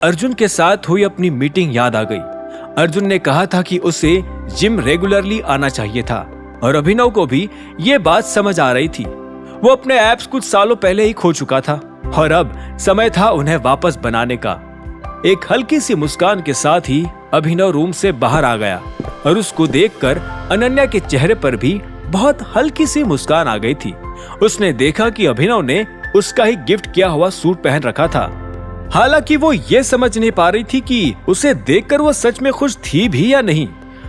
अर्जुन के साथ हुई अपनी मीटिंग याद आ गई। अर्जुन ने कहा था कि उसे जिम रेगुलरली आना चाहिए था और अभिनव को भी ये बात समझ आ रही थी। वो अपने एब्स कुछ सालों पहले ही खो चुका था और अब समय था उन्हें वापस बनाने का। एक हल्की सी मुस्कान के साथ ही अभिनव रूम से बाहर आ गया और उसको देखकर अनन्या के चेहरे पर भी बहुत हल्की सी मुस्कान आ गई थी। उसने देखा कि अभिनव ने उसका ही गिफ्ट किया हुआ सूट पहन रखा था। हालांकि वो ये समझ नहीं पा रही थी कि उसे देखकर वो सच में खुश थी भी या नहीं,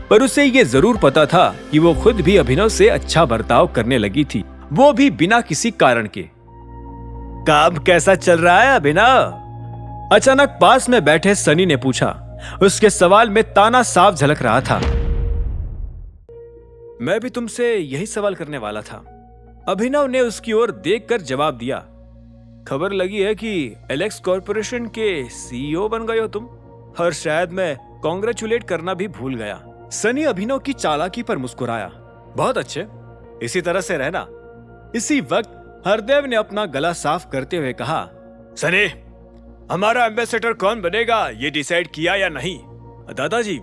पर उसे ये जरूर पता था कि वो खुद भी अभिनव से अच्छा बर्ताव करने लगी थी, वो भी बिना किसी कारण के। काम कैसा चल रहा है अभिनव? अचानक पास में बैठे सनी ने पूछा। उसके सवाल में ताना साफ झलक रहा था। मैं भी तुमसे यही सवाल करने वाला था। अभिनव ने उसकी ओर देखकर जवाब दिया। खबर लगी है कि एलेक्स कॉर्पोरेशन के सीईओ बन गए हो तुम, और शायद मैं कॉन्ग्रेचुलेट करना भी भूल गया। सनी अभिनव की चालाकी पर मुस्कुराया। बहुत अच्छे, इसी तरह से रहना। इसी वक्त हरदेव ने अपना गला साफ करते हुए कहा, सनी, हमारा एम्बेसडर कौन बनेगा ये डिसाइड किया या नहीं? दादाजी,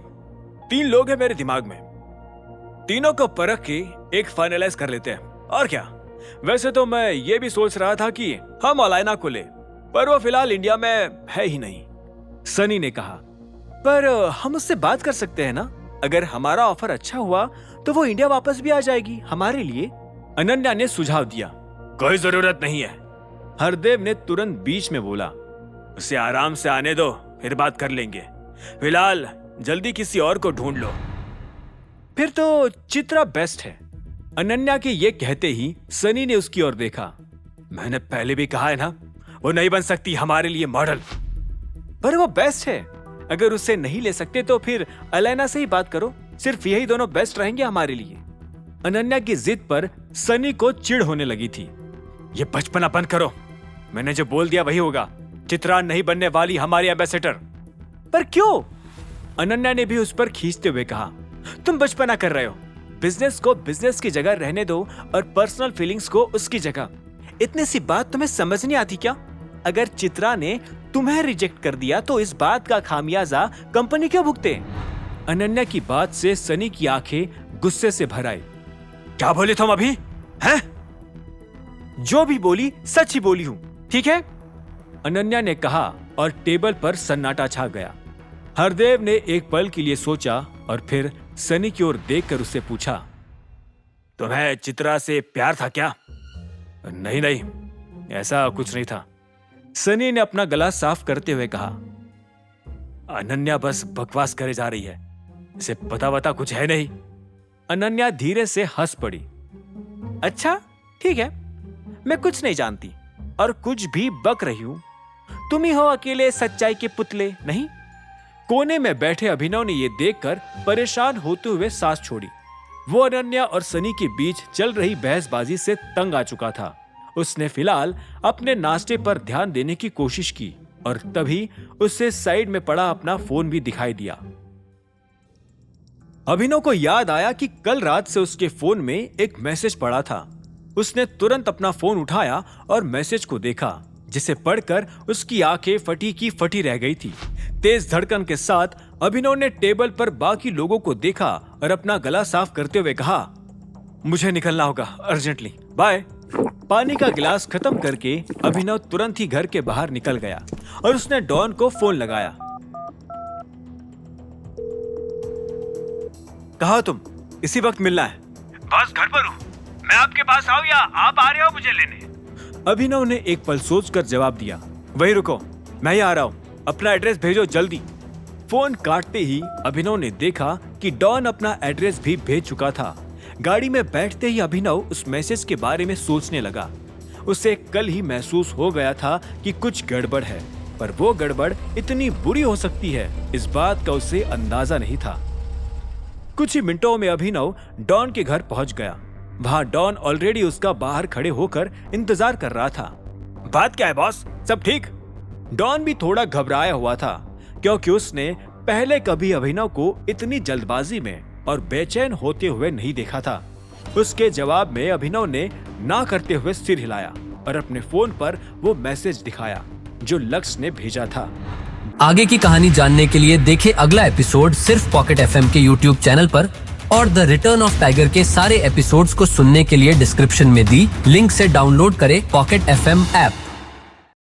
3 लोग हैं मेरे दिमाग में, तीनों को परख के एक फाइनलाइज कर लेते हैं। और क्या, वैसे तो मैं ये भी सोच रहा था कि हम अलाइना को ले, पर वो फिलहाल इंडिया में है ही नहीं। सनी ने कहा, पर हम उससे बात कर सकते हैं ना? अगर हमारा ऑफर अच्छा हुआ तो वो इंडिया वापस भी आ जाएगी हमारे लिए। अनन्या ने सुझाव दिया। कोई जरूरत नहीं है, हरदेव ने तुरंत बीच में बोला। उसे आराम से आने दो, फिर बात कर लेंगे। फिलहाल जल्दी किसी और को ढूंढ लो। फिर तो चित्रा बेस्ट है। अनन्या के ये कहते ही सनी ने उसकी ओर देखा। मैंने पहले भी कहा है ना, वो नहीं बन सकती हमारे लिए मॉडल। पर वो बेस्ट है, अगर उससे नहीं ले सकते तो फिर अलाइना से ही बात करो, सिर्फ यही दोनों बेस्ट रहेंगे हमारे लिए। अनन्या की जिद पर सनी को चिढ़ होने लगी थी। ये बचपना बंद करो, मैंने जो बोल दिया वही होगा। चित्रा नहीं बनने वाली हमारी एम्बेसडर। पर क्यों? अनन्या ने भी उस पर खींचते हुए कहा। तुम बचपना कर रहे हो, बिजनेस को बिजनेस की जगह रहने दो और पर्सनल फीलिंग्स को उसकी जगह। इतनी सी बात तुम्हें समझ नहीं आती क्या? अगर चित्रा ने तुम्हें रिजेक्ट कर दिया तो इस बात का खामियाजा कंपनी क्यों भुगते? अनन्या की बात से सनी की आंखें गुस्से से भर आई। क्या बोले तुम अभी? हैं? जो भी बोली सच ही बोली हूं, ठीक है? अनन्या ने कहा और टेबल पर सन्नाटा छा गया। हरदेव ने एक पल के लिए सोचा और फिर सनी की ओर देखकर उससे पूछा, तुम्हें चित्रा से प्यार था क्या? नहीं नहीं, ऐसा कुछ नहीं था। सनी ने अपना गला साफ करते हुए कहा। अनन्या बस बकवास करे जा रही है, इसे पता वता कुछ है नहीं। अनन्या धीरे से हंस पड़ी। अच्छा ठीक है, मैं कुछ नहीं जानती और कुछ भी बक रही हूं। तुम ही हो अकेले सच्चाई के पुतले, नहीं? कोने में बैठे अभिनव ने यह देखकर परेशान होते हुए सांस छोड़ी। वो अनन्या और सनी के बीच चल रही बहसबाजी से तंग आ चुका था। उसने फिलहाल अपने नाश्ते पर ध्यान देने की कोशिश की और तभी उससे साइड में पड़ा अपना फोन भी दिखाई दिया। अभिनव को याद आया कि कल रात से उसके फोन में एक मैसेज पड़ा था। उसने तुरंत अपना फोन उठाया और मैसेज को देखा, जिसे पढ़कर उसकी आंखें फटी की फटी रह गई थी। तेज धड़कन के साथ अभिनव ने टेबल पर बाकी लोगों को देखा और अपना गला साफ करते हुए कहा, मुझे निकलना होगा अर्जेंटली, बाय। पानी का गिलास खत्म करके अभिनव तुरंत ही घर के बाहर निकल गया और उसने डॉन को फोन लगाया। कहा तुम? इसी वक्त मिलना है। बस घर पर हूँ, मैं आपके पास आऊँ या आप आ रहे हो मुझे लेने? अभिनव ने एक पल सोचकर जवाब दिया। वहीं रुको, मैं ही आ रहा हूँ, अपना एड्रेस भेजो जल्दी। फोन काटते ही अभिनव ने देखा कि डॉन अपना एड्रेस भी भेज चुका था। गाड़ी में बैठते ही अभिनव उस मैसेज के बारे में सोचने लगा। उसे कल ही महसूस हो गया था कि कुछ गड़बड़ है, पर वो गड़बड़ इतनी बुरी हो सकती है, इस बात का उसे अंदाजा नहीं था। कुछ ही मिनटों में अभिनव डॉन के घर पहुंच गया। वहां डॉन ऑलरेडी उसका बाहर खड़े होकर इंतजार कर रहा था। बात क्या है बॉस, सब ठीक? डॉन भी थोड़ा घबराया हुआ था, क्योंकि उसने पहले कभी अभिनव को इतनी जल्दबाजी में और बेचैन होते हुए नहीं देखा था। उसके जवाब में अभिनव ने ना करते हुए सिर हिलाया और अपने फोन पर वो मैसेज दिखाया जो लक्ष्य ने भेजा था। आगे की कहानी जानने के लिए देखें अगला एपिसोड सिर्फ पॉकेट एफएम के यूट्यूब चैनल पर और द रिटर्न ऑफ टाइगर के सारे एपिसोड्स को सुनने के लिए डिस्क्रिप्शन में दी लिंक से डाउनलोड करें पॉकेट एफएम ऐप।